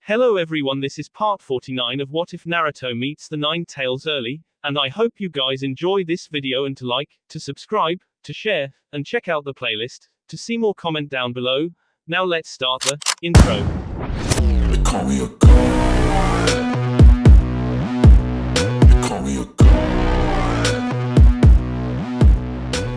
Hello everyone, this is part 49 of What If Naruto Meets the Nine Tails Early, and I hope you guys enjoy this video and to like, to subscribe, to share, and check out the playlist, to see more comment down below. Now let's start the intro. They call me a god. They call me a god.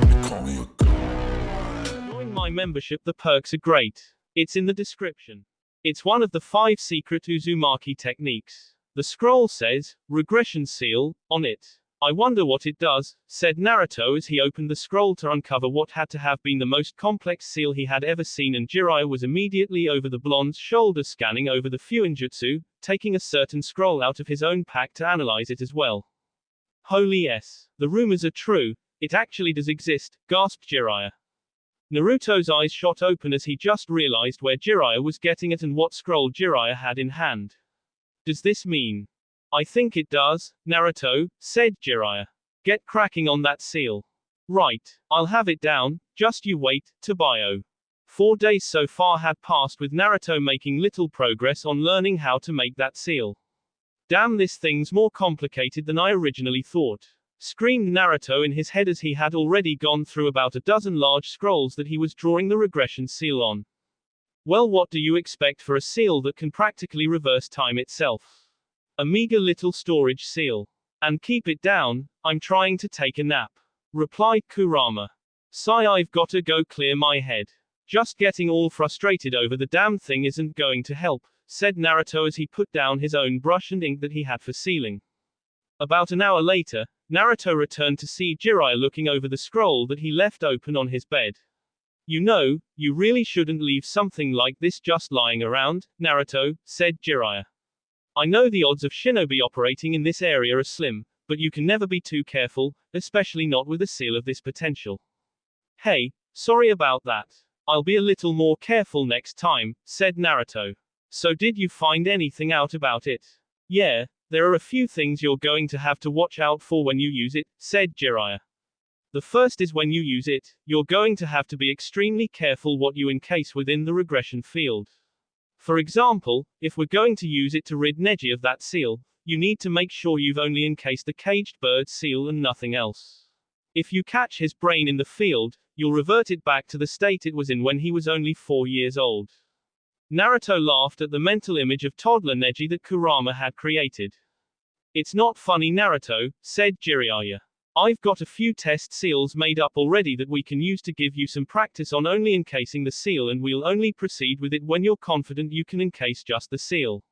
They call me a god. Join my membership, the perks are great. It's in the description. It's one of the 5 secret Uzumaki techniques. The scroll says, regression seal, on it. I wonder what it does, said Naruto as he opened the scroll to uncover what had to have been the most complex seal he had ever seen, and Jiraiya was immediately over the blonde's shoulder scanning over the Fuinjutsu, taking a certain scroll out of his own pack to analyze it as well. Holy yes. The rumors are true, it actually does exist, gasped Jiraiya. Naruto's eyes shot open as he just realized where Jiraiya was getting at and what scroll Jiraiya had in hand. Does this mean? I think it does, Naruto, said Jiraiya. Get cracking on that seal. Right, I'll have it down, just you wait, Tabayo. 4 days so far had passed with Naruto making little progress on learning how to make that seal. Damn, this thing's more complicated than I originally thought, screamed Naruto in his head as he had already gone through about a dozen large scrolls that he was drawing the regression seal on. Well, what do you expect for a seal that can practically reverse time itself? A meager little storage seal. And keep it down, I'm trying to take a nap, replied Kurama. Sigh, I've gotta go clear my head. Just getting all frustrated over the damn thing isn't going to help, said Naruto as he put down his own brush and ink that he had for sealing. About an hour later, Naruto returned to see Jiraiya looking over the scroll that he left open on his bed. You know, you really shouldn't leave something like this just lying around, Naruto, said Jiraiya. I know the odds of shinobi operating in this area are slim, but you can never be too careful, especially not with a seal of this potential. Hey, sorry about that. I'll be a little more careful next time, said Naruto. So did you find anything out about it? Yeah, there are a few things you're going to have to watch out for when you use it, said Jiraiya. The first is when you use it, you're going to have to be extremely careful what you encase within the regression field. For example, if we're going to use it to rid Neji of that seal, you need to make sure you've only encased the caged bird seal and nothing else. If you catch his brain in the field, you'll revert it back to the state it was in when he was only 4 years old. Naruto laughed at the mental image of toddler Neji that Kurama had created. It's not funny, Naruto, said Jiraiya. I've got a few test seals made up already that we can use to give you some practice on only encasing the seal, and we'll only proceed with it when you're confident you can encase just the seal.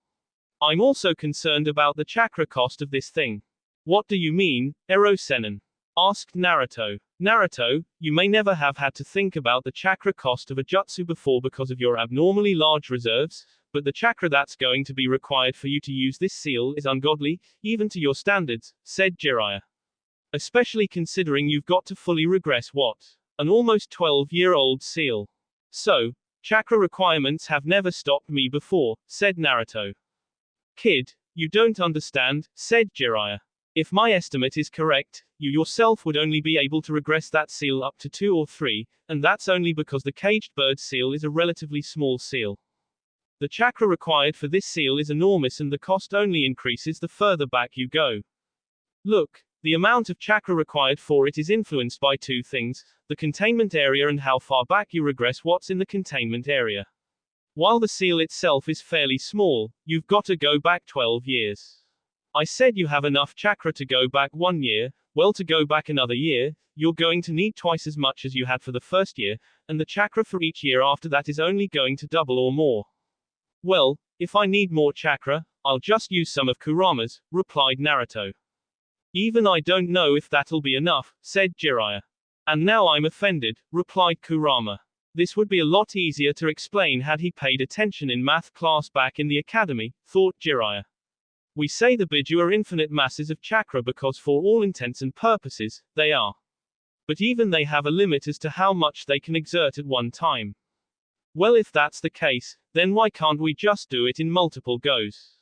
I'm also concerned about the chakra cost of this thing. What do you mean, Ero-senin? Asked Naruto. Naruto, you may never have had to think about the chakra cost of a jutsu before because of your abnormally large reserves, but the chakra that's going to be required for you to use this seal is ungodly, even to your standards, said Jiraiya. Especially considering you've got to fully regress what? An almost 12-year-old seal. So, chakra requirements have never stopped me before, said Naruto. Kid, you don't understand, said Jiraiya. If my estimate is correct, you yourself would only be able to regress that seal up to 2 or 3, and that's only because the caged bird seal is a relatively small seal. The chakra required for this seal is enormous, and the cost only increases the further back you go. Look, the amount of chakra required for it is influenced by 2 things, the containment area and how far back you regress what's in the containment area. While the seal itself is fairly small, you've got to go back 12 years. I said you have enough chakra to go back 1 year, well, to go back another year, you're going to need twice as much as you had for the first year, and the chakra for each year after that is only going to double or more. Well, if I need more chakra, I'll just use some of Kurama's, replied Naruto. Even I don't know if that'll be enough, said Jiraiya. And now I'm offended, replied Kurama. This would be a lot easier to explain had he paid attention in math class back in the academy, thought Jiraiya. We say the Biju are infinite masses of chakra because for all intents and purposes, they are. But even they have a limit as to how much they can exert at one time. Well, if that's the case, then why can't we just do it in multiple goes?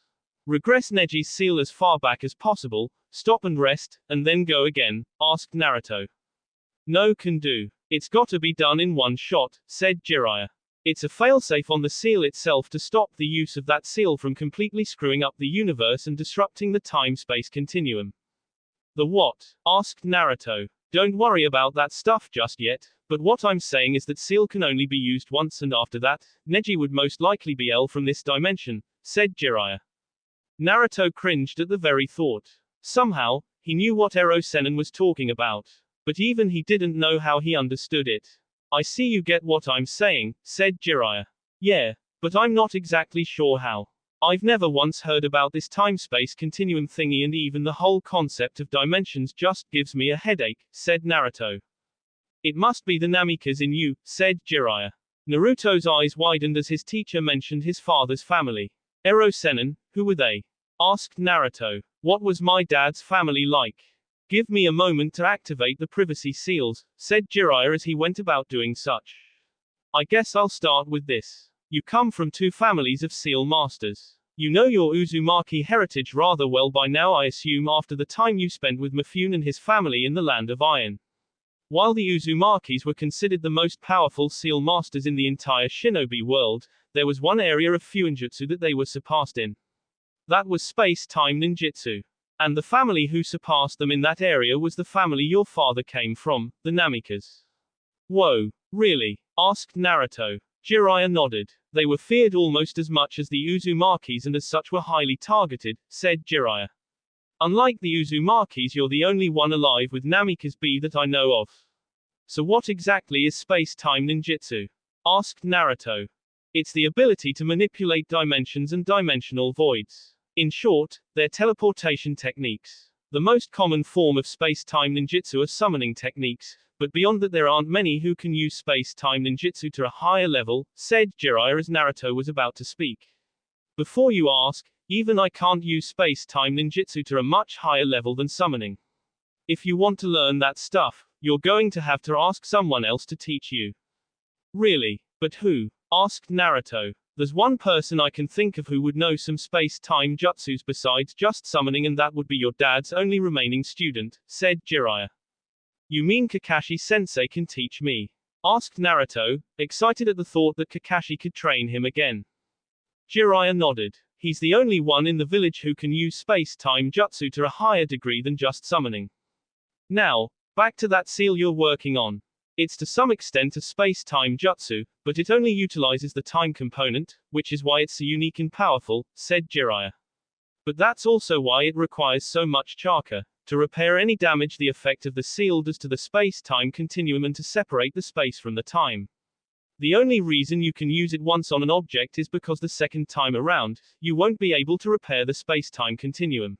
Regress Neji's seal as far back as possible, stop and rest, and then go again, asked Naruto. No can do. It's gotta be done in one shot, said Jiraiya. It's a failsafe on the seal itself to stop the use of that seal from completely screwing up the universe and disrupting the time-space continuum. The what? Asked Naruto. Don't worry about that stuff just yet, but what I'm saying is that seal can only be used once and after that, Neji would most likely be L from this dimension, said Jiraiya. Naruto cringed at the very thought. Somehow, he knew what Ero-Sennin was talking about. But even he didn't know how he understood it. I see you get what I'm saying, said Jiraiya. Yeah, but I'm not exactly sure how. I've never once heard about this time-space continuum thingy, and even the whole concept of dimensions just gives me a headache, said Naruto. It must be the Namikas in you, said Jiraiya. Naruto's eyes widened as his teacher mentioned his father's family. Ero-Sennin, who were they? Asked Naruto. What was my dad's family like? Give me a moment to activate the privacy seals, said Jiraiya as he went about doing such. I guess I'll start with this. You come from two families of seal masters. You know your Uzumaki heritage rather well by now, I assume, after the time you spent with Mifune and his family in the Land of Iron. While the Uzumakis were considered the most powerful seal masters in the entire shinobi world, there was one area of fuinjutsu that they were surpassed in. That was space-time ninjutsu. And the family who surpassed them in that area was the family your father came from, the Namikas. Whoa, really? Asked Naruto. Jiraiya nodded. They were feared almost as much as the Uzumakis and as such were highly targeted, said Jiraiya. Unlike the Uzumakis, you're the only one alive with Namika's B that I know of. So what exactly is space-time ninjutsu? Asked Naruto. It's the ability to manipulate dimensions and dimensional voids. In short, they're teleportation techniques. The most common form of space-time ninjutsu are summoning techniques, but beyond that there aren't many who can use space-time ninjutsu to a higher level, said Jiraiya as Naruto was about to speak. Before you ask, even I can't use space-time ninjutsu to a much higher level than summoning. If you want to learn that stuff, you're going to have to ask someone else to teach you. Really? But who? Asked Naruto. There's one person I can think of who would know some space-time jutsus besides just summoning, and that would be your dad's only remaining student, said Jiraiya. You mean Kakashi-sensei can teach me? Asked Naruto, excited at the thought that Kakashi could train him again. Jiraiya nodded. He's the only one in the village who can use space-time jutsu to a higher degree than just summoning. Now, back to that seal you're working on. It's to some extent a space-time jutsu, but it only utilizes the time component, which is why it's so unique and powerful, said Jiraiya. But that's also why it requires so much chakra. To repair any damage the effect of the seal does to the space-time continuum and to separate the space from the time. The only reason you can use it once on an object is because the second time around, you won't be able to repair the space-time continuum.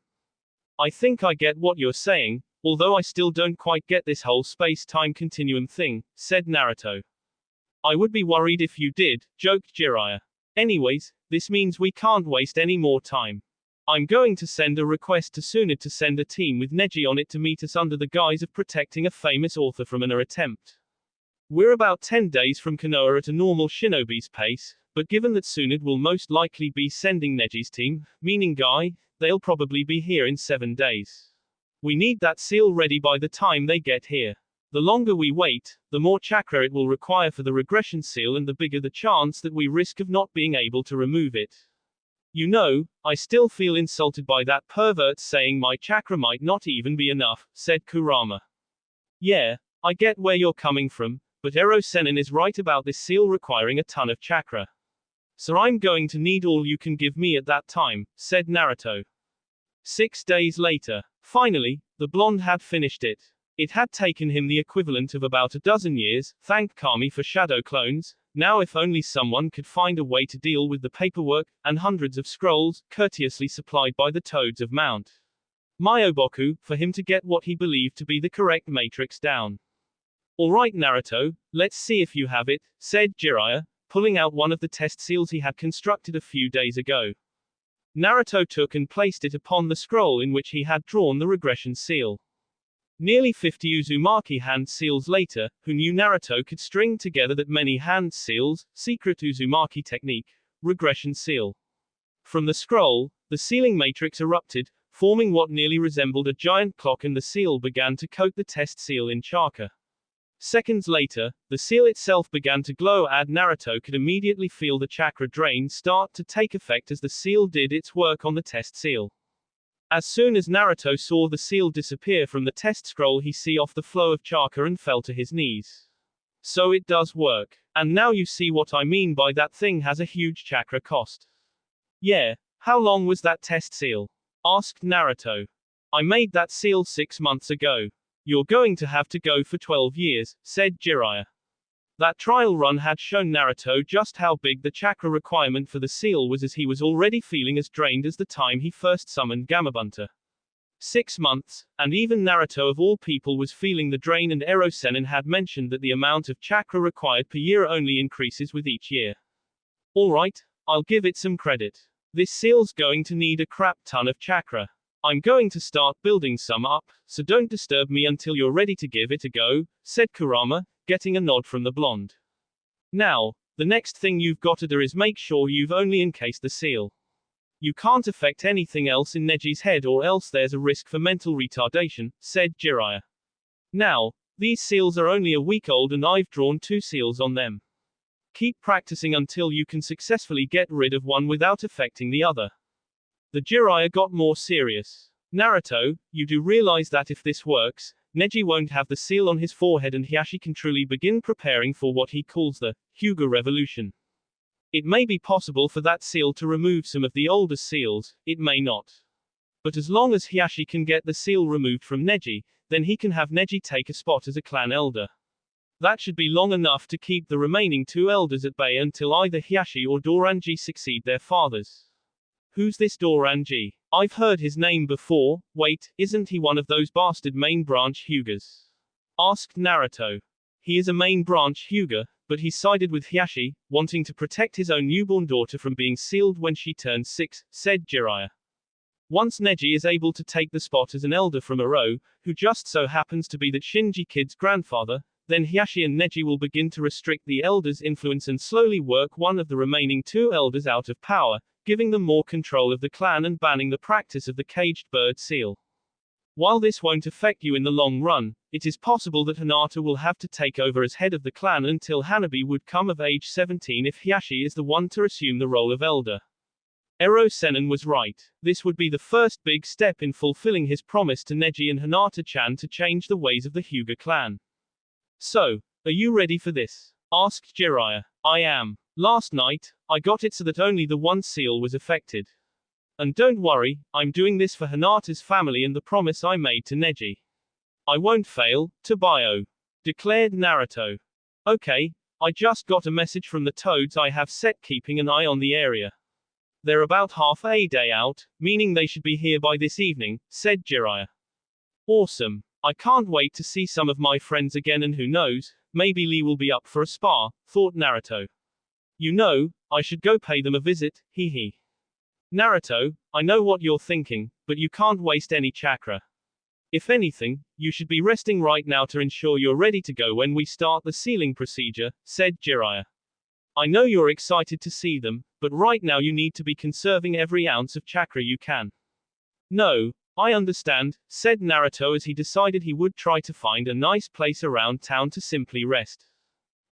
I think I get what you're saying, although I still don't quite get this whole space-time continuum thing, said Naruto. I would be worried if you did, joked Jiraiya. Anyways, this means we can't waste any more time. I'm going to send a request to Tsunade to send a team with Neji on it to meet us under the guise of protecting a famous author from an attempt. We're about 10 days from Konoha at a normal shinobi's pace, but given that Tsunade will most likely be sending Neji's team, meaning Guy, they'll probably be here in 7 days. We need that seal ready by the time they get here. The longer we wait, the more chakra it will require for the regression seal and the bigger the chance that we risk of not being able to remove it. You know, I still feel insulted by that pervert saying my chakra might not even be enough, said Kurama. Yeah, I get where you're coming from, but Ero-Sennin is right about this seal requiring a ton of chakra. So I'm going to need all you can give me at that time, said Naruto. 6 days later. Finally, the blonde had finished it. It had taken him the equivalent of about a dozen years, thank Kami for shadow clones. Now if only someone could find a way to deal with the paperwork, and hundreds of scrolls, courteously supplied by the toads of Mount Myoboku, for him to get what he believed to be the correct matrix down. Alright Naruto, let's see if you have it, said Jiraiya, pulling out one of the test seals he had constructed a few days ago. Naruto took and placed it upon the scroll in which he had drawn the regression seal. Nearly 50 Uzumaki hand seals later, who knew Naruto could string together that many hand seals, secret Uzumaki technique, regression seal. From the scroll, the sealing matrix erupted, forming what nearly resembled a giant clock, and the seal began to coat the test seal in chakra. Seconds later, the seal itself began to glow and Naruto could immediately feel the chakra drain start to take effect as the seal did its work on the test seal. As soon as Naruto saw the seal disappear from the test scroll, he see off the flow of chakra and fell to his knees. So it does work. And now you see what I mean by that thing has a huge chakra cost. Yeah. How long was that test seal? Asked Naruto. I made that seal 6 months ago. You're going to have to go for 12 years, said Jiraiya. That trial run had shown Naruto just how big the chakra requirement for the seal was, as he was already feeling as drained as the time he first summoned Gamabunta. 6 months, and even Naruto of all people was feeling the drain, and Ero Sennin had mentioned that the amount of chakra required per year only increases with each year. Alright, I'll give it some credit. This seal's going to need a crap ton of chakra. I'm going to start building some up, so don't disturb me until you're ready to give it a go, said Kurama, getting a nod from the blonde. Now, the next thing you've got to do is make sure you've only encased the seal. You can't affect anything else in Neji's head or else there's a risk for mental retardation, said Jiraiya. Now, these seals are only a week old and I've drawn 2 seals on them. Keep practicing until you can successfully get rid of one without affecting the other. The Jiraiya got more serious. Naruto, you do realize that if this works, Neji won't have the seal on his forehead and Hiashi can truly begin preparing for what he calls the Hyuga Revolution. It may be possible for that seal to remove some of the older seals, it may not. But as long as Hiashi can get the seal removed from Neji, then he can have Neji take a spot as a clan elder. That should be long enough to keep the remaining 2 elders at bay until either Hiashi or Doranji succeed their fathers. Who's this Doranji? I've heard his name before. Wait, isn't he one of those bastard main branch Hyugas? Asked Naruto. He is a main branch Hyuga, but he sided with Hiashi, wanting to protect his own newborn daughter from being sealed when she turns 6, said Jiraiya. Once Neji is able to take the spot as an elder from Ero, who just so happens to be that Shinji kid's grandfather, then Hiashi and Neji will begin to restrict the elders' influence and slowly work one of the remaining 2 elders out of power, giving them more control of the clan and banning the practice of the caged bird seal. While this won't affect you in the long run, it is possible that Hinata will have to take over as head of the clan until Hanabi would come of age 17 if Hiashi is the one to assume the role of elder. Ero Sennin was right. This would be the first big step in fulfilling his promise to Neji and Hinata-chan to change the ways of the Hyuga clan. So, are you ready for this? Asked Jiraiya. I am. Last night, I got it so that only the one seal was affected. And don't worry, I'm doing this for Hinata's family and the promise I made to Neji. I won't fail, Tobio. Declared Naruto. Okay, I just got a message from the toads I have set keeping an eye on the area. They're about half a day out, meaning they should be here by this evening, said Jiraiya. Awesome. I can't wait to see some of my friends again, and who knows, maybe Lee will be up for a spar, thought Naruto. You know, I should go pay them a visit, hee hee. Naruto, I know what you're thinking, but you can't waste any chakra. If anything, you should be resting right now to ensure you're ready to go when we start the sealing procedure, said Jiraiya. I know you're excited to see them, but right now you need to be conserving every ounce of chakra you can. No, I understand, said Naruto as he decided he would try to find a nice place around town to simply rest.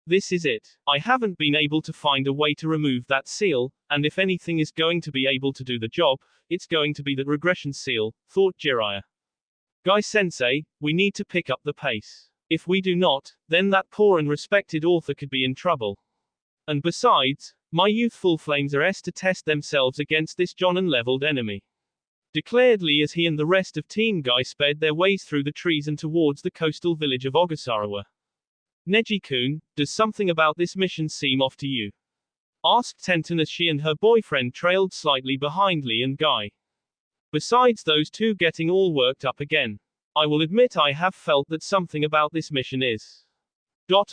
This is it. I haven't been able to find a way to remove that seal, and if anything is going to be able to do the job, it's going to be that regression seal, thought Jiraiya. Guy-sensei, we need to pick up the pace. If we do not, then that poor and respected author could be in trouble. And besides, my youthful flames are to test themselves against this Jonin-leveled enemy. Declared Lee as he and the rest of Team Guy sped their ways through the trees and towards the coastal village of Ogasarawa. Neji-kun, does something about this mission seem off to you? Asked Tenten as she and her boyfriend trailed slightly behind Lee and Guy. Besides those 2 getting all worked up again, I will admit I have felt that something about this mission is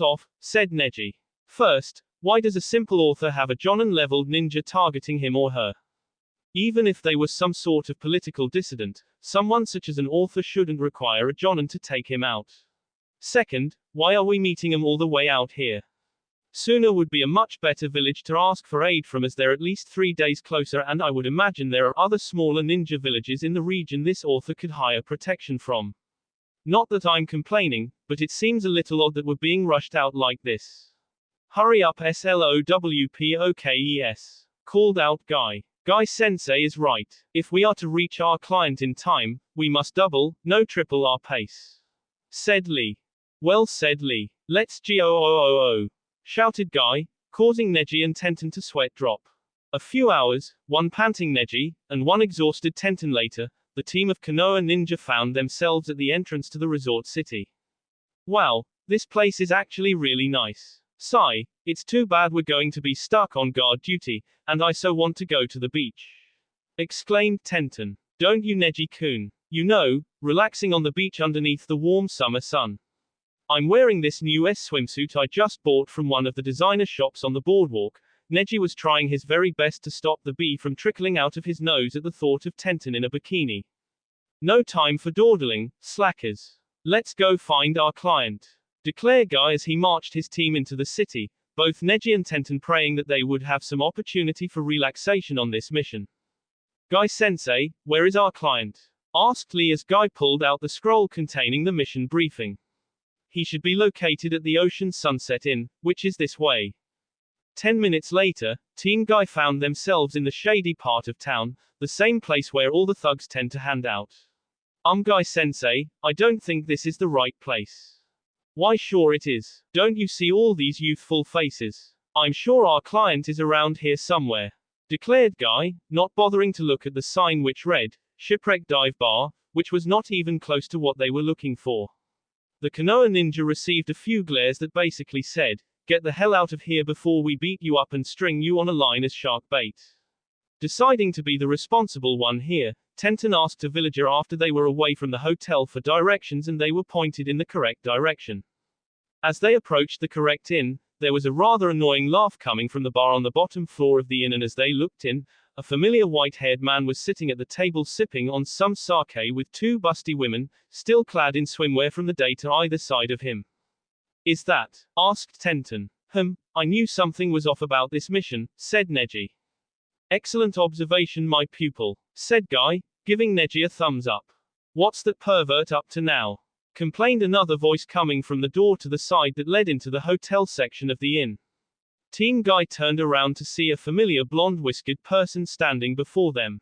off, said Neji. First, why does a simple author have a Jonin-leveled ninja targeting him or her? Even if they were some sort of political dissident, someone such as an author shouldn't require a Jonin to take him out. Second, why are we meeting him all the way out here? Suna would be a much better village to ask for aid from, as they're at least 3 days closer, and I would imagine there are other smaller ninja villages in the region this author could hire protection from. Not that I'm complaining, but it seems a little odd that we're being rushed out like this. Hurry up slowpokes, called out Guy. Guy-sensei is right. If we are to reach our client in time, we must double, no triple our pace. Said Lee. Well said Lee. Let's go, shouted Guy, causing Neji and Tenten to sweat drop. A few hours, one panting Neji, and one exhausted Tenten later, the team of Konoha Ninja found themselves at the entrance to the resort city. Wow, this place is actually really nice. Sigh, it's too bad we're going to be stuck on guard duty, and I so want to go to the beach. Exclaimed Tenten. Don't you, Neji-kun? You know, relaxing on the beach underneath the warm summer sun. I'm wearing this new swimsuit I just bought from one of the designer shops on the boardwalk. Neji was trying his very best to stop the bee from trickling out of his nose at the thought of Tenten in a bikini. No time for dawdling, slackers. Let's go find our client, declared Guy as he marched his team into the city, both Neji and Tenten praying that they would have some opportunity for relaxation on this mission. Guy-sensei, where is our client? Asked Lee as Guy pulled out the scroll containing the mission briefing. He should be located at the Ocean Sunset Inn, which is this way. 10 minutes later, Team Guy found themselves in the shady part of town, the same place where all the thugs tend to hang out. Guy-sensei, I don't think this is the right place. Why sure it is. Don't you see all these youthful faces? I'm sure our client is around here somewhere, declared Guy, not bothering to look at the sign which read, Shipwreck Dive Bar, which was not even close to what they were looking for. The Konoha Ninja received a few glares that basically said, get the hell out of here before we beat you up and string you on a line as shark bait. Deciding to be the responsible one here, Tenten asked a villager after they were away from the hotel for directions and they were pointed in the correct direction. As they approached the correct inn, there was a rather annoying laugh coming from the bar on the bottom floor of the inn, and as they looked in, a familiar white-haired man was sitting at the table sipping on some sake with two busty women, still clad in swimwear from the day to either side of him. Is that? Asked Tenten. I knew something was off about this mission, said Neji. Excellent observation, my pupil, said Guy, giving Neji a thumbs up. What's that pervert up to now? Complained another voice coming from the door to the side that led into the hotel section of the inn. Team Guy turned around to see a familiar blonde-whiskered person standing before them.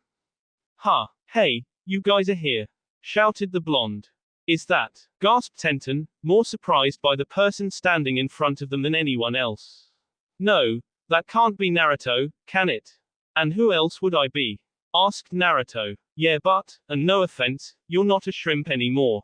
Hey, you guys are here, shouted the blonde. Is that? Gasped Tenten, more surprised by the person standing in front of them than anyone else. No, that can't be Naruto, can it? And who else would I be? Asked Naruto. Yeah, but, and no offense, you're not a shrimp anymore,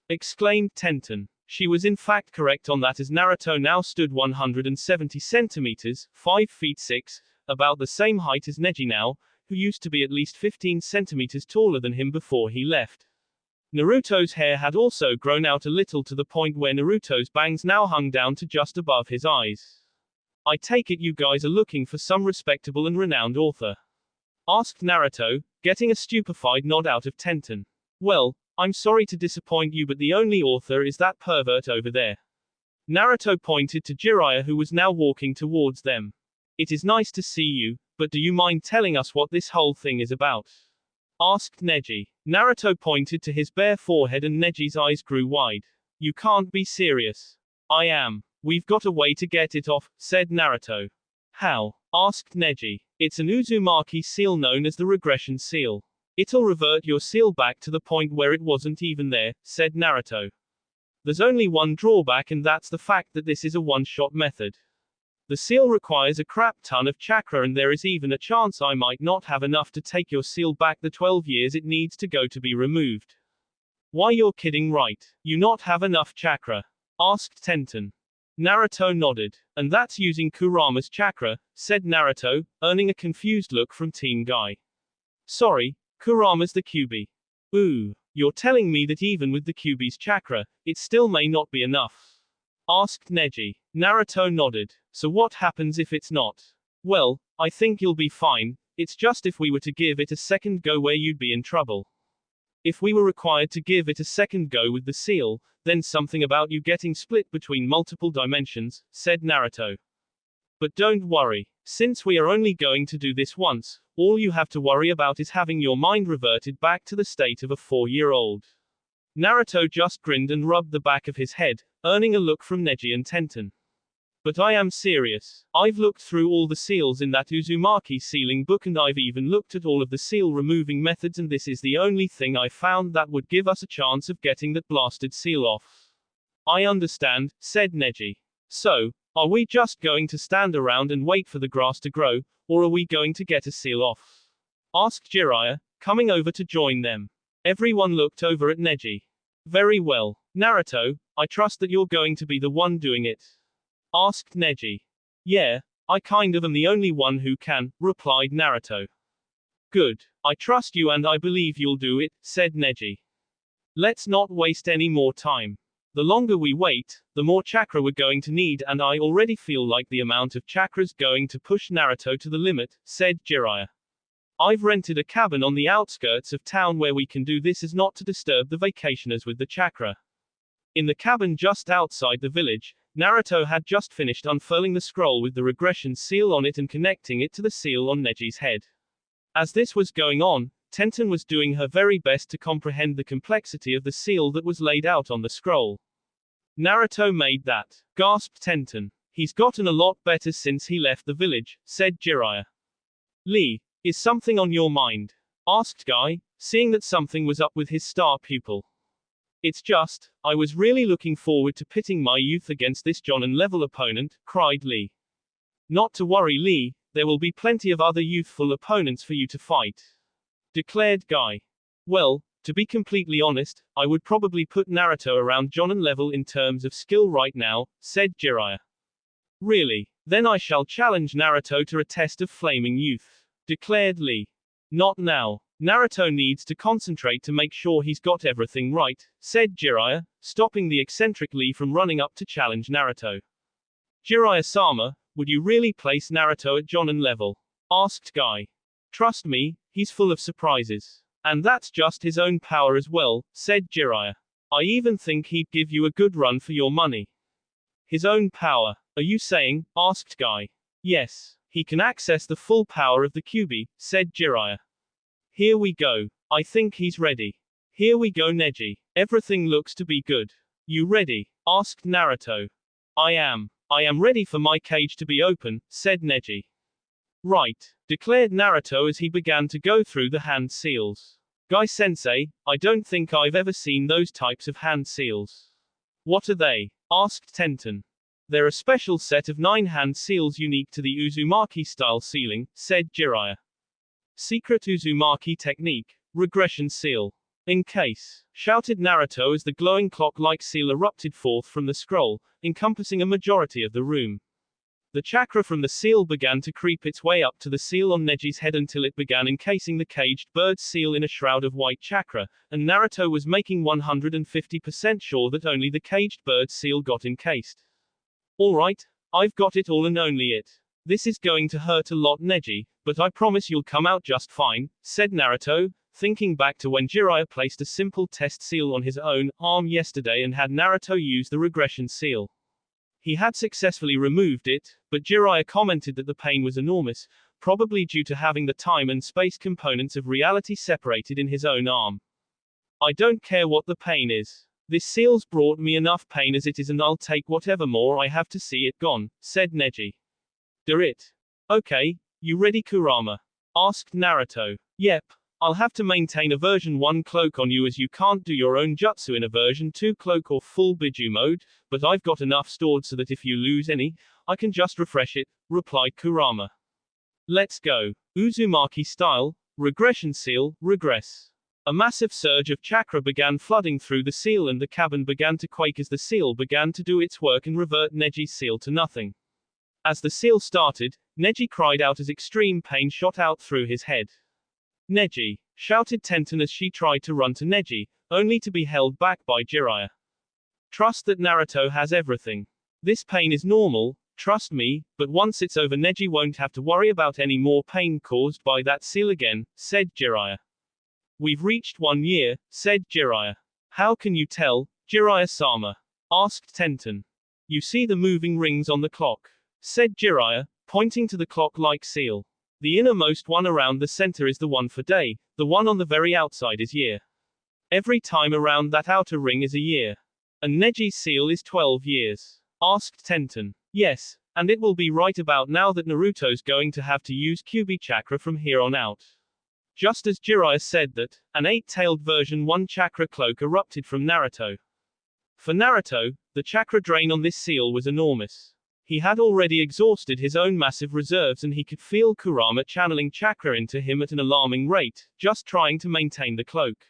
exclaimed Tenten. She was in fact correct on that, as Naruto now stood 170 centimeters, 5 feet 6, about the same height as Neji now, who used to be at least 15 centimeters taller than him before he left. Naruto's hair had also grown out a little to the point where Naruto's bangs now hung down to just above his eyes. I take it you guys are looking for some respectable and renowned author? Asked Naruto, getting a stupefied nod out of Tenten. Well, I'm sorry to disappoint you, but the only author is that pervert over there. Naruto pointed to Jiraiya, who was now walking towards them. It is nice to see you, but do you mind telling us what this whole thing is about? Asked Neji. Naruto pointed to his bare forehead and Neji's eyes grew wide. You can't be serious. I am. We've got a way to get it off, said Naruto. How? Asked Neji. It's an Uzumaki seal known as the regression seal. It'll revert your seal back to the point where it wasn't even there, said Naruto. There's only one drawback, and that's the fact that this is a one-shot method. The seal requires a crap ton of chakra, and there is even a chance I might not have enough to take your seal back the 12 years it needs to go to be removed. Why, you're kidding, right? You not have enough chakra? Asked Tenten. Naruto nodded. And that's using Kurama's chakra, said Naruto, earning a confused look from Team Guy. Sorry, Kurama's the Kyuubi. Ooh, you're telling me that even with the Kyuubi's chakra, it still may not be enough? Asked Neji. Naruto nodded. So what happens if it's not? Well, I think you'll be fine. It's just if we were to give it a second go where you'd be in trouble. If we were required to give it a second go with the seal, then something about you getting split between multiple dimensions, said Naruto. But don't worry. Since we are only going to do this once, all you have to worry about is having your mind reverted back to the state of a 4-year-old. Naruto just grinned and rubbed the back of his head, earning a look from Neji and Tenten. But I am serious. I've looked through all the seals in that Uzumaki sealing book and I've even looked at all of the seal removing methods and this is the only thing I found that would give us a chance of getting that blasted seal off. I understand, said Neji. So, are we just going to stand around and wait for the grass to grow, or are we going to get a seal off? Asked Jiraiya, coming over to join them. Everyone looked over at Neji. Very well. Naruto, I trust that you're going to be the one doing it. Asked Neji. Yeah, I kind of am the only one who can, replied Naruto. Good. I trust you and I believe you'll do it, said Neji. Let's not waste any more time. The longer we wait, the more chakra we're going to need and I already feel like the amount of chakra's going to push Naruto to the limit, said Jiraiya. I've rented a cabin on the outskirts of town where we can do this as not to disturb the vacationers with the chakra. In the cabin just outside the village, Naruto had just finished unfurling the scroll with the regression seal on it and connecting it to the seal on Neji's head. As this was going on, Tenten was doing her very best to comprehend the complexity of the seal that was laid out on the scroll. Naruto made that, gasped Tenten. He's gotten a lot better since he left the village, said Jiraiya. Lee, is something on your mind? Asked Guy, seeing that something was up with his star pupil. It's just, I was really looking forward to pitting my youth against this Jonin-level opponent, cried Lee. Not to worry Lee, there will be plenty of other youthful opponents for you to fight, declared Guy. Well, to be completely honest, I would probably put Naruto around Jonin level in terms of skill right now, said Jiraiya. Really? Then I shall challenge Naruto to a test of flaming youth, declared Lee. Not now. Naruto needs to concentrate to make sure he's got everything right, said Jiraiya, stopping the eccentric Lee from running up to challenge Naruto. Jiraiya-sama, would you really place Naruto at Jonin level? Asked Guy. Trust me, he's full of surprises. And that's just his own power as well, said Jiraiya. I even think he'd give you a good run for your money. His own power, are you saying? Asked Guy. Yes, he can access the full power of the Kyuubi, said Jiraiya. Here we go. I think he's ready. Here we go Neji. Everything looks to be good. You ready? Asked Naruto. I am ready for my cage to be open, said Neji. Right, declared Naruto as he began to go through the hand seals. Guy-sensei, I don't think I've ever seen those types of hand seals. What are they? Asked Tenten. They're a special set of 9 hand seals unique to the Uzumaki style sealing, said Jiraiya. Secret Uzumaki technique, regression seal. In case, shouted Naruto as the glowing clock-like seal erupted forth from the scroll, encompassing a majority of the room. The chakra from the seal began to creep its way up to the seal on Neji's head until it began encasing the caged bird seal in a shroud of white chakra, and Naruto was making 150% sure that only the caged bird seal got encased. Alright, I've got it all and only it. This is going to hurt a lot Neji, but I promise you'll come out just fine, said Naruto, thinking back to when Jiraiya placed a simple test seal on his own arm yesterday and had Naruto use the regression seal. He had successfully removed it, but Jiraiya commented that the pain was enormous, probably due to having the time and space components of reality separated in his own arm. I don't care what the pain is. This seal's brought me enough pain as it is and I'll take whatever more I have to see it gone, said Neji. Do it. Okay, you ready Kurama? Asked Naruto. Yep. I'll have to maintain a version 1 cloak on you as you can't do your own jutsu in a version 2 cloak or full biju mode, but I've got enough stored so that if you lose any, I can just refresh it, replied Kurama. Let's go. Uzumaki style, regression seal, regress. A massive surge of chakra began flooding through the seal and the cabin began to quake as the seal began to do its work and revert Neji's seal to nothing. As the seal started, Neji cried out as extreme pain shot out through his head. Neji, shouted Tenten as she tried to run to Neji, only to be held back by Jiraiya. Trust that Naruto has everything. This pain is normal, trust me, but once it's over Neji won't have to worry about any more pain caused by that seal again, said Jiraiya. We've reached 1 year, said Jiraiya. How can you tell, Jiraiya-sama? Asked Tenten. You see the moving rings on the clock, said Jiraiya, pointing to the clock-like seal. The innermost one around the center is the one for day, the one on the very outside is year. Every time around that outer ring is a year. And Neji's seal is 12 years. Asked Tenten. Yes, and it will be right about now that Naruto's going to have to use Kyuubi chakra from here on out. Just as Jiraiya said that, an 8-tailed version 1 chakra cloak erupted from Naruto. For Naruto, the chakra drain on this seal was enormous. He had already exhausted his own massive reserves and he could feel Kurama channeling chakra into him at an alarming rate, just trying to maintain the cloak.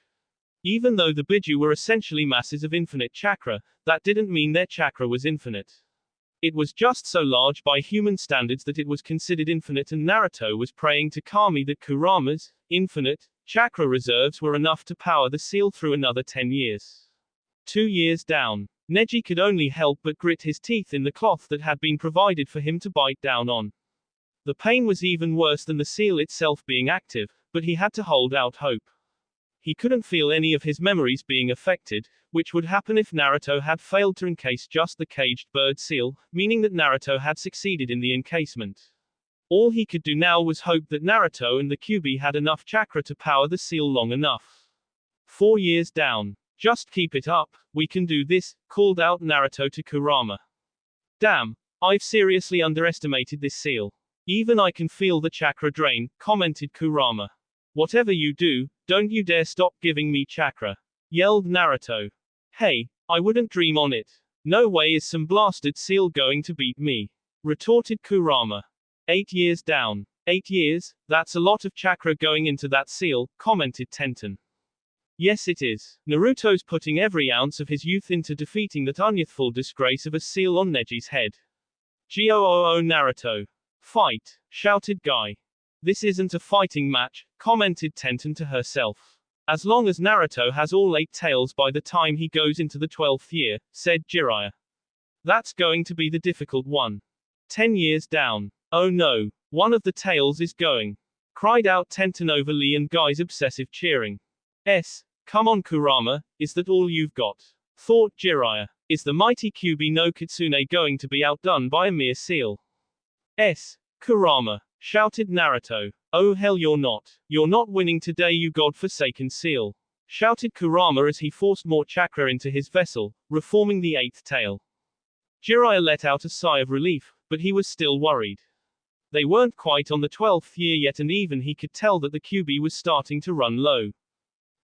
Even though the Biju were essentially masses of infinite chakra, that didn't mean their chakra was infinite. It was just so large by human standards that it was considered infinite, and Naruto was praying to Kami that Kurama's infinite chakra reserves were enough to power the seal through another 10 years. 2 years down, Neji could only help but grit his teeth in the cloth that had been provided for him to bite down on. The pain was even worse than the seal itself being active, but he had to hold out hope. He couldn't feel any of his memories being affected, which would happen if Naruto had failed to encase just the caged bird seal, meaning that Naruto had succeeded in the encasement. All he could do now was hope that Naruto and the Kyuubi had enough chakra to power the seal long enough. 4 years down. Just keep it up, we can do this, called out Naruto to Kurama. Damn, I've seriously underestimated this seal. Even I can feel the chakra drain, commented Kurama. Whatever you do, don't you dare stop giving me chakra, yelled Naruto. Hey, I wouldn't dream on it. No way is some blasted seal going to beat me, retorted Kurama. 8 years down. 8 years, that's a lot of chakra going into that seal, commented Tenten. Yes it is. Naruto's putting every ounce of his youth into defeating that unyouthful disgrace of a seal on Neji's head. Goo Naruto. Fight, shouted Guy. This isn't a fighting match, commented Tenten to herself. As long as Naruto has all 8 tails by the time he goes into the 12th year, said Jiraiya. That's going to be the difficult one. 10 years down. Oh no, one of the tails is going, cried out Tenten over Lee and Guy's obsessive cheering. Come on Kurama, is that all you've got? Thought Jiraiya. Is the mighty Kyuubi no Kitsune going to be outdone by a mere seal? Kurama, shouted Naruto. Oh hell you're not. You're not winning today you god-forsaken seal. Shouted Kurama as he forced more chakra into his vessel, reforming the 8th tail. Jiraiya let out a sigh of relief, but he was still worried. They weren't quite on the 12th year yet and even he could tell that the Kyuubi was starting to run low.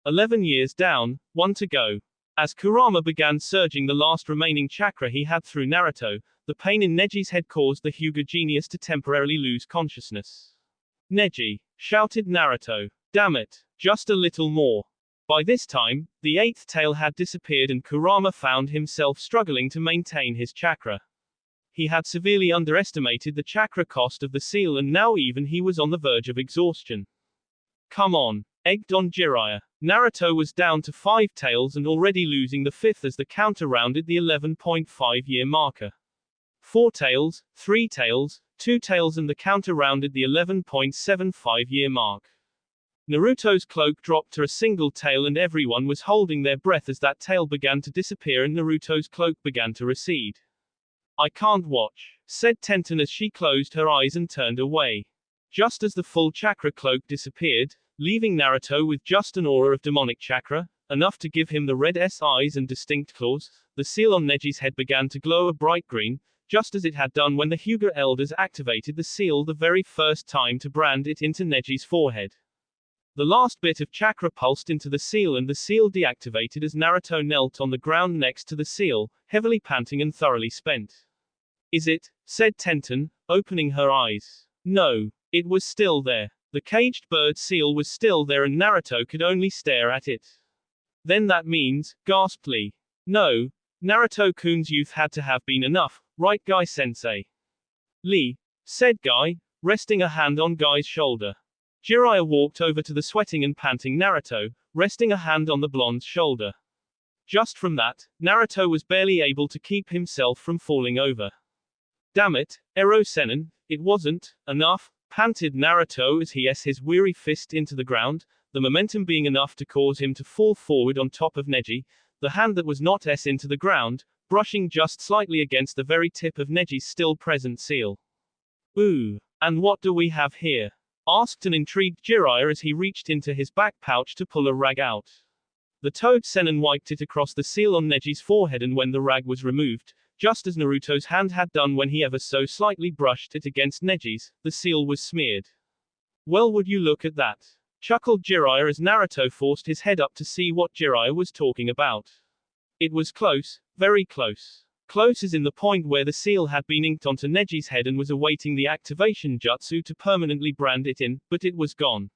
11 years down, 1 to go. As Kurama began surging the last remaining chakra he had through Naruto, the pain in Neji's head caused the Hyuga genius to temporarily lose consciousness. Neji, shouted Naruto. Damn it, just a little more. By this time, the 8th tail had disappeared and Kurama found himself struggling to maintain his chakra. He had severely underestimated the chakra cost of the seal and now even he was on the verge of exhaustion. Come on, egged on Jiraiya. Naruto was down to 5 tails and already losing the 5th as the counter rounded the 11.5-year marker. 4 tails, 3 tails, 2 tails and the counter rounded the 11.75-year mark. Naruto's cloak dropped to a single tail and everyone was holding their breath as that tail began to disappear and Naruto's cloak began to recede. I can't watch, said Tenten as she closed her eyes and turned away. Just as the full chakra cloak disappeared, leaving Naruto with just an aura of demonic chakra, enough to give him the red eyes and distinct claws, the seal on Neji's head began to glow a bright green, just as it had done when the Hyuga elders activated the seal the very first time to brand it into Neji's forehead. The last bit of chakra pulsed into the seal and the seal deactivated as Naruto knelt on the ground next to the seal, heavily panting and thoroughly spent. Is it? Said Tenten, opening her eyes. No. It was still there. The caged bird seal was still there and Naruto could only stare at it. Then that means, gasped Lee. No. Naruto-kun's youth had to have been enough, right Guy-sensei? Lee, said Guy, resting a hand on Guy's shoulder. Jiraiya walked over to the sweating and panting Naruto, resting a hand on the blonde's shoulder. Just from that, Naruto was barely able to keep himself from falling over. Damn it, Ero Sennin, it wasn't enough, panted Naruto as he his weary fist into the ground, the momentum being enough to cause him to fall forward on top of Neji, the hand that was not into the ground, brushing just slightly against the very tip of Neji's still present seal. Ooh, and what do we have here? Asked an intrigued Jiraiya as he reached into his back pouch to pull a rag out. The toad Sennin wiped it across the seal on Neji's forehead, and when the rag was removed, just as Naruto's hand had done when he ever so slightly brushed it against Neji's, the seal was smeared. Well, would you look at that? Chuckled Jiraiya as Naruto forced his head up to see what Jiraiya was talking about. It was close, very close. Close as in the point where the seal had been inked onto Neji's head and was awaiting the activation jutsu to permanently brand it in, but it was gone.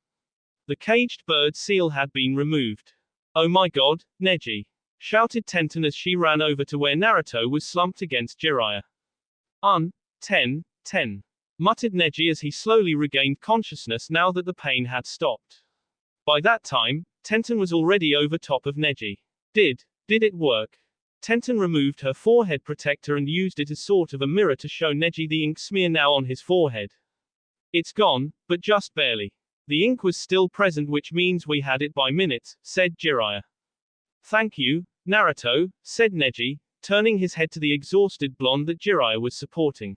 The caged bird seal had been removed. Oh my god, Neji! Shouted Tenten as she ran over to where Naruto was slumped against Jiraiya. 10, muttered Neji as he slowly regained consciousness now that the pain had stopped. By that time, Tenten was already over top of Neji. Did it work? Tenten removed her forehead protector and used it as sort of a mirror to show Neji the ink smear now on his forehead. It's gone, but just barely. The ink was still present, which means we had it by minutes, said Jiraiya. Thank you, Naruto, said Neji, turning his head to the exhausted blonde that Jiraiya was supporting.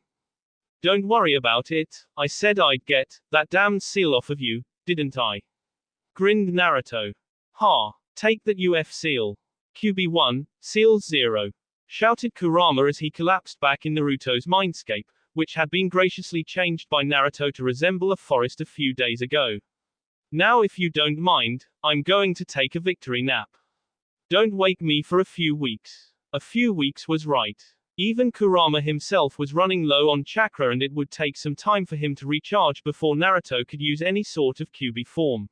Don't worry about it, I said I'd get that damned seal off of you, didn't I? Grinned Naruto. Ha, take that UF seal. QB1, Seals 0. Shouted Kurama as he collapsed back in Naruto's mindscape, which had been graciously changed by Naruto to resemble a forest a few days ago. Now, if you don't mind, I'm going to take a victory nap. Don't wake me for a few weeks. A few weeks was right. Even Kurama himself was running low on chakra, and it would take some time for him to recharge before Naruto could use any sort of QB form.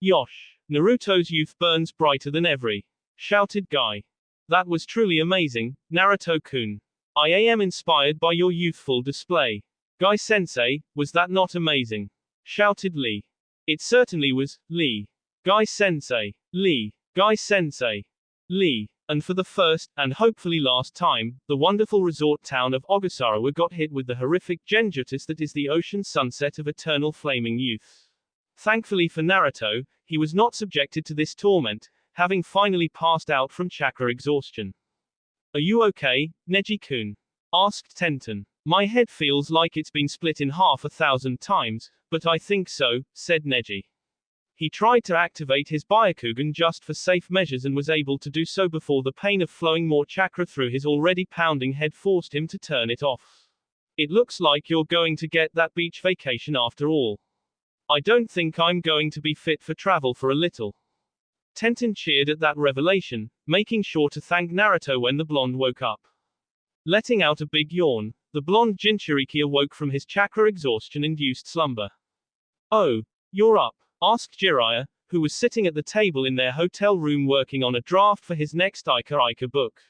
Yosh! Naruto's youth burns brighter than ever! Shouted Guy. That was truly amazing, Naruto-kun. I am inspired by your youthful display. Guy-sensei, was that not amazing? Shouted Lee. It certainly was, Lee. Guy-sensei. Lee. Guy-sensei. Lee. And for the first, and hopefully last time, the wonderful resort town of Ogasarawa got hit with the horrific genjutis that is the ocean sunset of eternal flaming youth. Thankfully for Naruto, he was not subjected to this torment, having finally passed out from chakra exhaustion. Are you okay, Neji-kun? Asked Tenten. My head feels like it's been split in half 1,000 times, but I think so, said Neji. He tried to activate his Byakugan just for safe measures and was able to do so before the pain of flowing more chakra through his already pounding head forced him to turn it off. It looks like you're going to get that beach vacation after all. I don't think I'm going to be fit for travel for a little. Tenten cheered at that revelation, making sure to thank Naruto when the blonde woke up. Letting out a big yawn, the blonde Jinchuriki awoke from his chakra exhaustion-induced slumber. Oh, you're up? Asked Jiraiya, who was sitting at the table in their hotel room working on a draft for his next Ika book.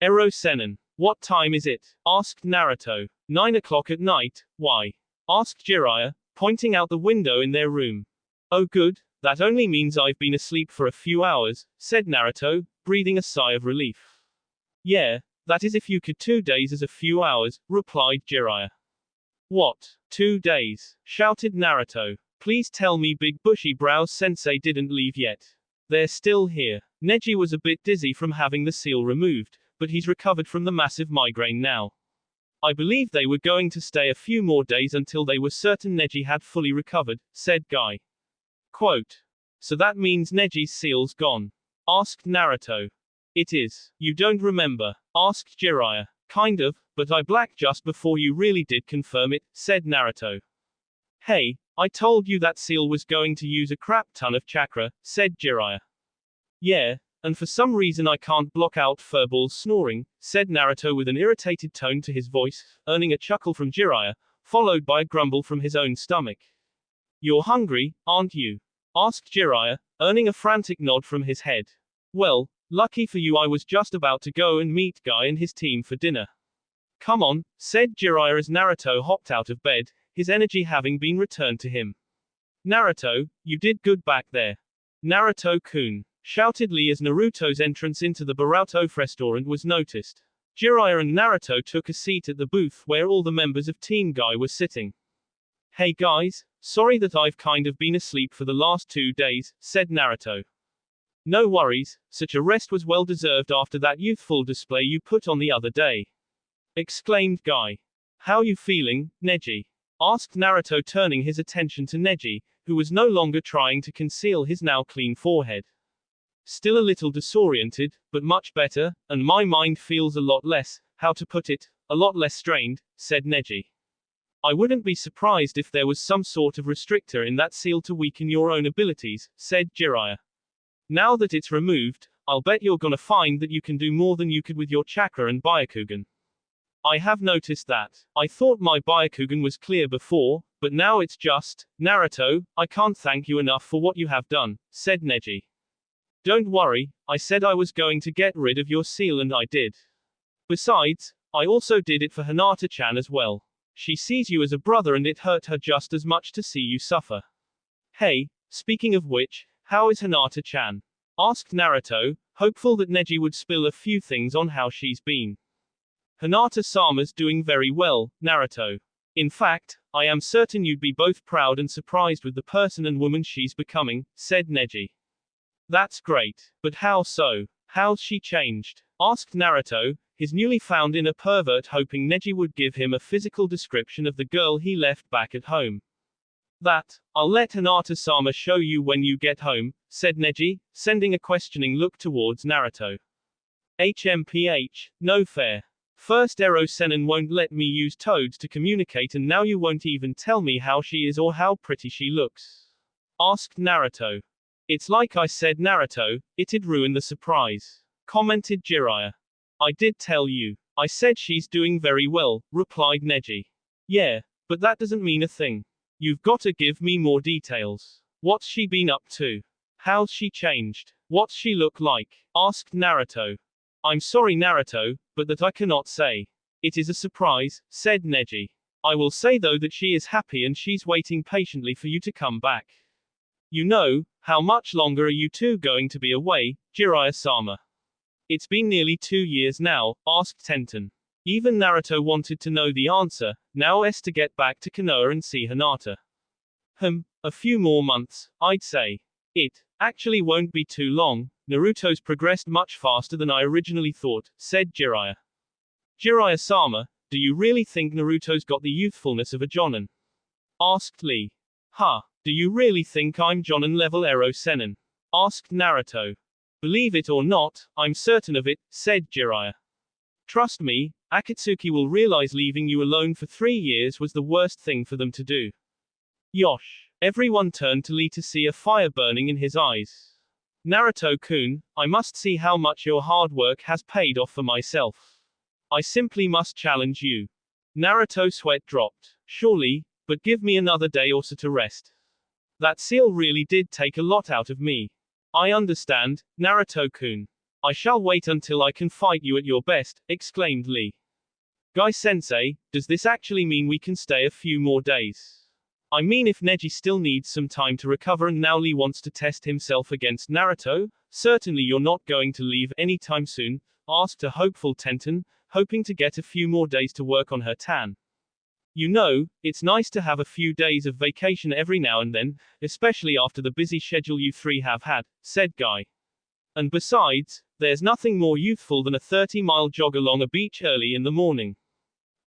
Ero Sennin. What time is it? Asked Naruto. 9 o'clock at night, why? Asked Jiraiya, pointing out the window in their room. Oh good, that only means I've been asleep for a few hours, said Naruto, breathing a sigh of relief. Yeah, that is if you could 2 days as a few hours, replied Jiraiya. What? 2 days? Shouted Naruto. Please tell me Big Bushy Brows Sensei didn't leave yet. They're still here. Neji was a bit dizzy from having the seal removed, but he's recovered from the massive migraine now. I believe they were going to stay a few more days until they were certain Neji had fully recovered, said Guy. Quote. So that means Neji's seal's gone? Asked Naruto. It is. You don't remember? Asked Jiraiya. Kind of, but I blacked just before you really did confirm it, said Naruto. Hey, I told you that seal was going to use a crap ton of chakra, said Jiraiya. Yeah, and for some reason I can't block out Furball's snoring, said Naruto with an irritated tone to his voice, earning a chuckle from Jiraiya, followed by a grumble from his own stomach. You're hungry, aren't you? Asked Jiraiya, earning a frantic nod from his head. Well, lucky for you I was just about to go and meet Guy and his team for dinner. Come on, said Jiraiya as Naruto hopped out of bed, his energy having been returned to him. Naruto, you did good back there. Naruto-kun, shouted Lee as Naruto's entrance into the boruto restaurant was noticed. Jiraiya and Naruto took a seat at the booth where all the members of Team Guy were sitting. Hey guys, sorry that I've kind of been asleep for the last 2 days, said Naruto. No worries, such a rest was well deserved after that youthful display you put on the other day. Exclaimed Guy. How you feeling, Neji? Asked Naruto, turning his attention to Neji, who was no longer trying to conceal his now clean forehead. Still a little disoriented, but much better, and my mind feels a lot less, how to put it, a lot less strained, said Neji. I wouldn't be surprised if there was some sort of restrictor in that seal to weaken your own abilities, said Jiraiya. Now that it's removed, I'll bet you're gonna find that you can do more than you could with your chakra and Byakugan. I have noticed that. I thought my Byakugan was clear before, but now it's just, Naruto, I can't thank you enough for what you have done, said Neji. Don't worry, I said I was going to get rid of your seal and I did. Besides, I also did it for Hinata-chan as well. She sees you as a brother and it hurt her just as much to see you suffer. Hey, speaking of which, how is Hinata-chan? Asked Naruto, hopeful that Neji would spill a few things on how she's been. Hinata-sama's doing very well, Naruto. In fact, I am certain you'd be both proud and surprised with the person and woman she's becoming, said Neji. That's great. But how so? How's she changed? Asked Naruto, his newly found inner pervert hoping Neji would give him a physical description of the girl he left back at home. That, I'll let Hinata-sama show you when you get home, said Neji, sending a questioning look towards Naruto. HMPH, no fair. First Ero Sennin won't let me use toads to communicate and now you won't even tell me how she is or how pretty she looks. Asked Naruto. It's like I said Naruto, it'd ruin the surprise. Commented Jiraiya. I did tell you. I said she's doing very well, replied Neji. Yeah, but that doesn't mean a thing. You've gotta give me more details. What's she been up to? How's she changed? What's she look like? Asked Naruto. I'm sorry Naruto, but that I cannot say. It is a surprise, said Neji. I will say though that she is happy and she's waiting patiently for you to come back. You know, how much longer are you two going to be away, Jiraiya-sama? It's been nearly 2 years now, asked Tenten. Even Naruto wanted to know the answer, now is to get back to Konoha and see Hinata. A few more months, I'd say. It actually won't be too long, Naruto's progressed much faster than I originally thought, said Jiraiya. Jiraiya-sama, do you really think Naruto's got the youthfulness of a Jonin? Asked Lee. Do you really think I'm Jonin level Ero Sennin? Asked Naruto. Believe it or not, I'm certain of it, said Jiraiya. Trust me, Akatsuki will realize leaving you alone for 3 years was the worst thing for them to do. Yosh. Everyone turned to Lee to see a fire burning in his eyes. Naruto-kun, I must see how much your hard work has paid off for myself. I simply must challenge you. Naruto's sweat dropped. Surely, but give me another day or so to rest. That seal really did take a lot out of me. I understand, Naruto-kun. I shall wait until I can fight you at your best, exclaimed Lee. Guy-sensei, does this actually mean we can stay a few more days? I mean if Neji still needs some time to recover and now Lee wants to test himself against Naruto, certainly you're not going to leave anytime soon, asked a hopeful Tenten, hoping to get a few more days to work on her tan. You know, it's nice to have a few days of vacation every now and then, especially after the busy schedule you three have had, said Guy. And besides, there's nothing more youthful than a 30-mile jog along a beach early in the morning.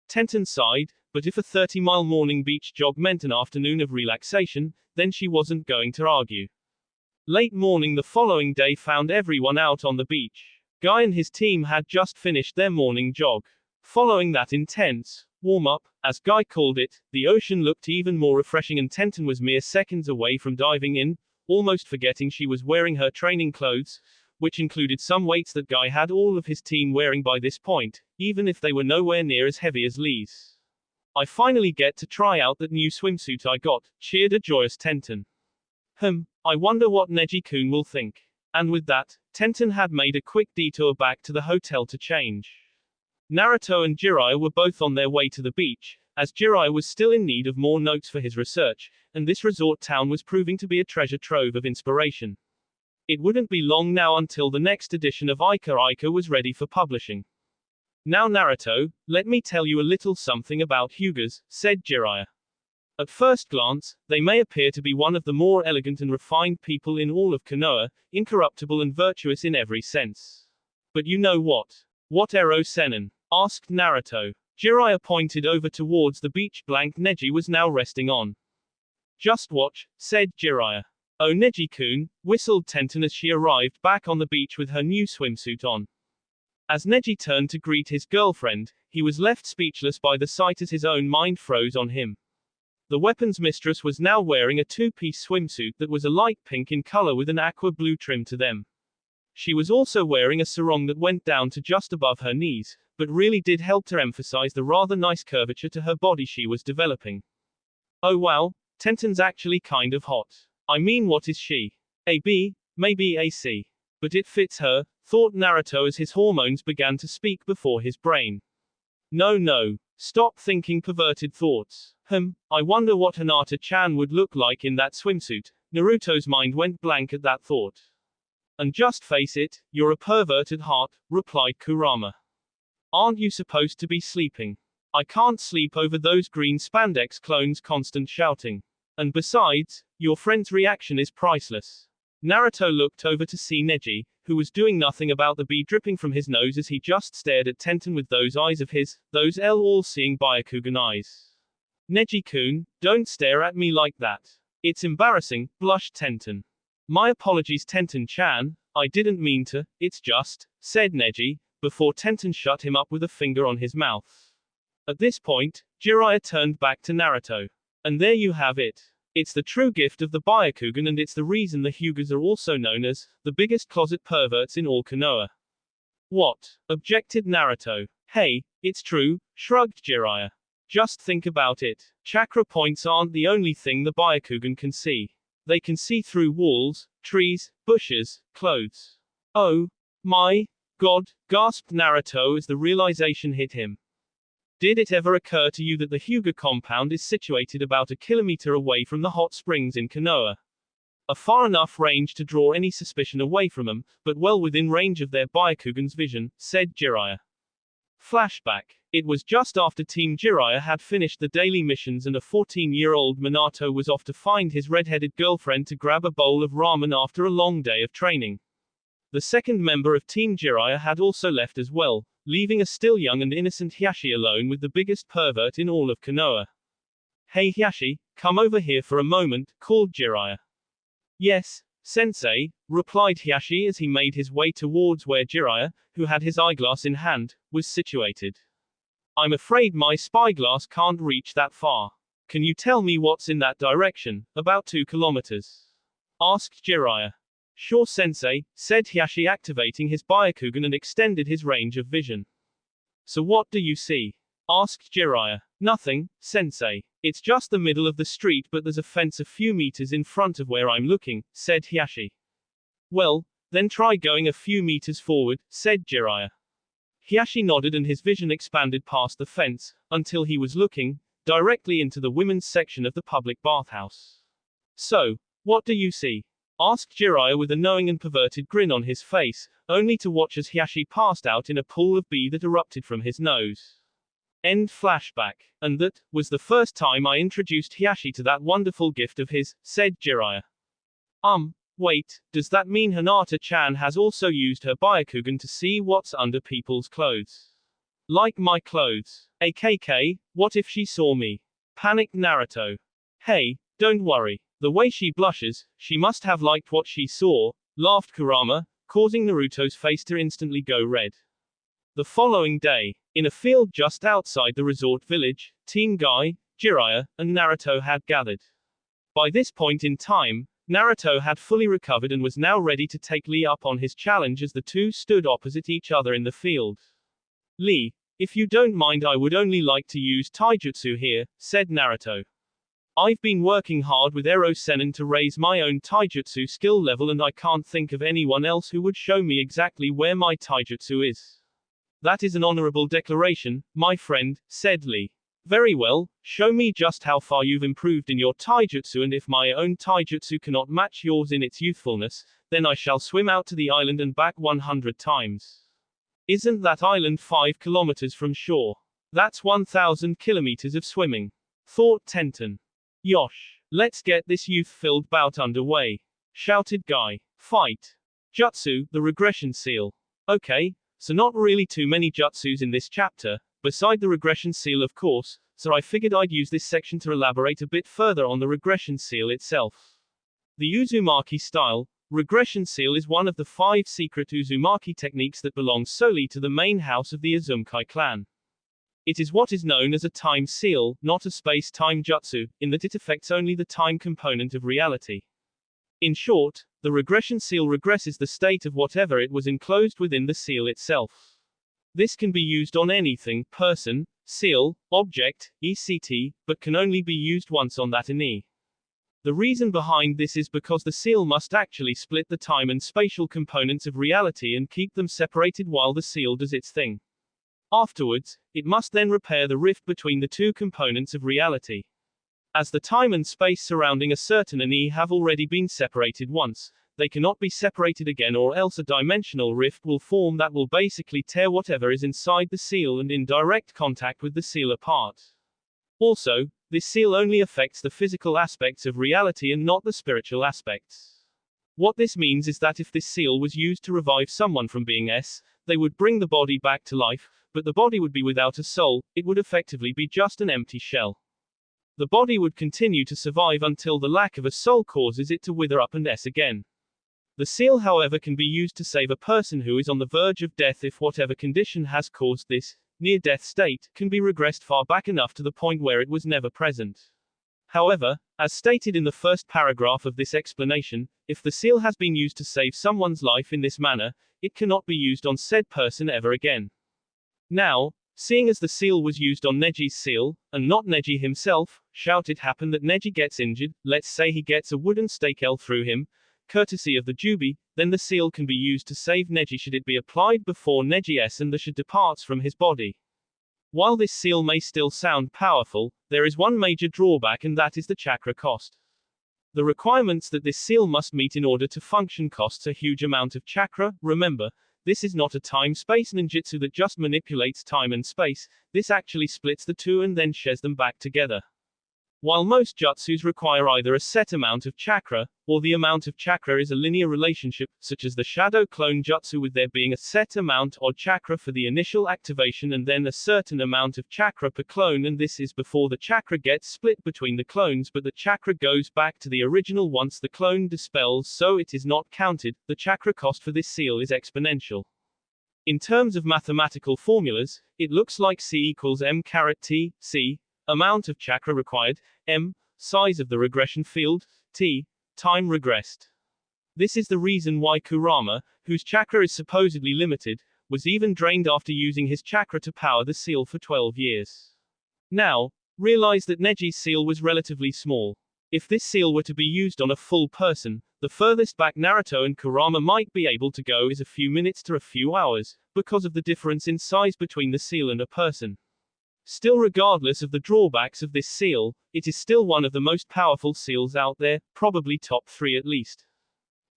Tenten sighed, but if a 30-mile morning beach jog meant an afternoon of relaxation, then she wasn't going to argue. Late morning the following day found everyone out on the beach. Guy and his team had just finished their morning jog. Following that intense warm-up, as Guy called it, the ocean looked even more refreshing and Tenten was mere seconds away from diving in, almost forgetting she was wearing her training clothes, which included some weights that Guy had all of his team wearing by this point, even if they were nowhere near as heavy as Lee's. I finally get to try out that new swimsuit I got, cheered a joyous Tenten. I wonder what Neji-kun will think. And with that, Tenten had made a quick detour back to the hotel to change. Naruto and Jiraiya were both on their way to the beach, as Jiraiya was still in need of more notes for his research, and this resort town was proving to be a treasure trove of inspiration. It wouldn't be long now until the next edition of Ica Ica was ready for publishing. Now Naruto, let me tell you a little something about Hyugas, said Jiraiya. At first glance, they may appear to be one of the more elegant and refined people in all of Konoha, incorruptible and virtuous in every sense. But you know what? What Ero Sennin? Asked Naruto. Jiraiya pointed over towards the beach Neji was now resting on. Just watch, said Jiraiya. "Oh Neji-kun," whistled Tenten as she arrived back on the beach with her new swimsuit on. As Neji turned to greet his girlfriend, he was left speechless by the sight as his own mind froze on him. The weapons mistress was now wearing a two-piece swimsuit that was a light pink in color with an aqua blue trim to them. She was also wearing a sarong that went down to just above her knees, but really did help to emphasize the rather nice curvature to her body she was developing. "Oh wow, Tenten's actually kind of hot. I mean, what is she? A B, maybe a C. But it fits her," thought Naruto as his hormones began to speak before his brain. No. Stop thinking perverted thoughts. I wonder what Hinata-chan would look like in that swimsuit. Naruto's mind went blank at that thought. "And just face it, you're a pervert at heart," replied Kurama. "Aren't you supposed to be sleeping? I can't sleep over those green spandex clones constant shouting. And besides, your friend's reaction is priceless." Naruto looked over to see Neji, who was doing nothing about the bee dripping from his nose as he just stared at Tenten with those eyes of his, those all-seeing Byakugan eyes. "Neji-kun, don't stare at me like that. It's embarrassing," blushed Tenten. "My apologies Tenten-chan, I didn't mean to, it's just," said Neji, before Tenten shut him up with a finger on his mouth. At this point, Jiraiya turned back to Naruto. "And there you have it. It's the true gift of the Byakugan, and it's the reason the Hyugas are also known as the biggest closet perverts in all Konoha." "What?" objected Naruto. "Hey, it's true," shrugged Jiraiya. "Just think about it. Chakra points aren't the only thing the Byakugan can see. They can see through walls, trees, bushes, clothes." "Oh my God," gasped Naruto as the realization hit him. Did it ever occur to you that the Hyuga compound is situated about a kilometer away from the hot springs in Konoha? A far enough range to draw any suspicion away from them, but well within range of their Byakugan's vision, said Jiraiya. Flashback. It was just after Team Jiraiya had finished the daily missions and a 14-year-old Minato was off to find his red-headed girlfriend to grab a bowl of ramen after a long day of training. The second member of Team Jiraiya had also left as well, leaving a still young and innocent Hiashi alone with the biggest pervert in all of Konoha. "Hey Hiashi, come over here for a moment," called Jiraiya. "Yes, sensei," replied Hiashi as he made his way towards where Jiraiya, who had his eyeglass in hand, was situated. "I'm afraid my spyglass can't reach that far. Can you tell me what's in that direction, about 2 kilometers? Asked Jiraiya. "Sure sensei," said Hiashi, activating his Byakugan and extended his range of vision. "So what do you see?" asked Jiraiya. "Nothing, sensei. It's just the middle of the street, but there's a fence a few meters in front of where I'm looking," said Hiashi. "Well, then try going a few meters forward," said Jiraiya. Hiashi nodded and his vision expanded past the fence, until he was looking directly into the women's section of the public bathhouse. "So, what do you see?" asked Jiraiya with a knowing and perverted grin on his face, only to watch as Hiashi passed out in a pool of bee that erupted from his nose. End flashback. "And that was the first time I introduced Hiashi to that wonderful gift of his," said Jiraiya. Wait, does that mean Hinata-chan has also used her Byakugan to see what's under people's clothes? Like my clothes. AKK, what if she saw me?" panicked Naruto. "Hey, don't worry. The way she blushes, she must have liked what she saw," laughed Kurama, causing Naruto's face to instantly go red. The following day, in a field just outside the resort village, Team Guy, Jiraiya, and Naruto had gathered. By this point in time, Naruto had fully recovered and was now ready to take Lee up on his challenge as the two stood opposite each other in the field. "Lee, if you don't mind, I would only like to use taijutsu here," said Naruto. "I've been working hard with Ero Sennin to raise my own taijutsu skill level and I can't think of anyone else who would show me exactly where my taijutsu is." "That is an honorable declaration, my friend," said Lee. "Very well, show me just how far you've improved in your taijutsu, and if my own taijutsu cannot match yours in its youthfulness, then I shall swim out to the island and back 100 times. Isn't that island 5 kilometers from shore? That's 1,000 kilometers of swimming," thought Tenten. "Yosh, let's get this youth-filled bout underway," shouted Guy. "Fight! Jutsu, the regression seal." Okay, so not really too many jutsus in this chapter, beside the regression seal of course, so I figured I'd use this section to elaborate a bit further on the regression seal itself. The Uzumaki style regression seal is one of the 5 secret Uzumaki techniques that belongs solely to the main house of the Uzumaki clan. It is what is known as a time seal, not a space-time jutsu, in that it affects only the time component of reality. In short, the regression seal regresses the state of whatever it was enclosed within the seal itself. This can be used on anything, person, seal, object, etc., but can only be used once on that ani. The reason behind this is because the seal must actually split the time and spatial components of reality and keep them separated while the seal does its thing. Afterwards, it must then repair the rift between the two components of reality. As the time and space surrounding a certain ani have already been separated once, they cannot be separated again, or else a dimensional rift will form that will basically tear whatever is inside the seal and in direct contact with the seal apart. Also, this seal only affects the physical aspects of reality and not the spiritual aspects. What this means is that if this seal was used to revive someone from being they would bring the body back to life, but the body would be without a soul, it would effectively be just an empty shell. The body would continue to survive until the lack of a soul causes it to wither up and again. The seal, however, can be used to save a person who is on the verge of death if whatever condition has caused this near-death state can be regressed far back enough to the point where it was never present. However, as stated in the first paragraph of this explanation, if the seal has been used to save someone's life in this manner, it cannot be used on said person ever again. Now, seeing as the seal was used on Neji's seal, and not Neji himself, shout it happen that Neji gets injured, let's say he gets a wooden stake through him, courtesy of the Jubi, then the seal can be used to save Neji should it be applied before Neji and the should departs from his body. While this seal may still sound powerful, there is one major drawback, and that is the chakra cost. The requirements that this seal must meet in order to function costs a huge amount of chakra. Remember, this is not a time-space ninjutsu that just manipulates time and space, this actually splits the two and then shares them back together. While most jutsus require either a set amount of chakra, or the amount of chakra is a linear relationship, such as the shadow clone jutsu with there being a set amount of chakra for the initial activation and then a certain amount of chakra per clone, and this is before the chakra gets split between the clones, but the chakra goes back to the original once the clone dispels, so it is not counted. The chakra cost for this seal is exponential. In terms of mathematical formulas, it looks like C equals M caret T, C, amount of chakra required, M, size of the regression field, T, time regressed. This is the reason why Kurama, whose chakra is supposedly limited, was even drained after using his chakra to power the seal for 12 years. Now, realize that Neji's seal was relatively small. If this seal were to be used on a full person, the furthest back Naruto and Kurama might be able to go is a few minutes to a few hours, because of the difference in size between the seal and a person. Still, regardless of the drawbacks of this seal, it is still one of the most powerful seals out there, probably top 3 at least.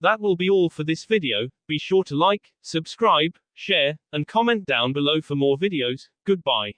That will be all for this video. Be sure to like, subscribe, share, and comment down below for more videos. Goodbye.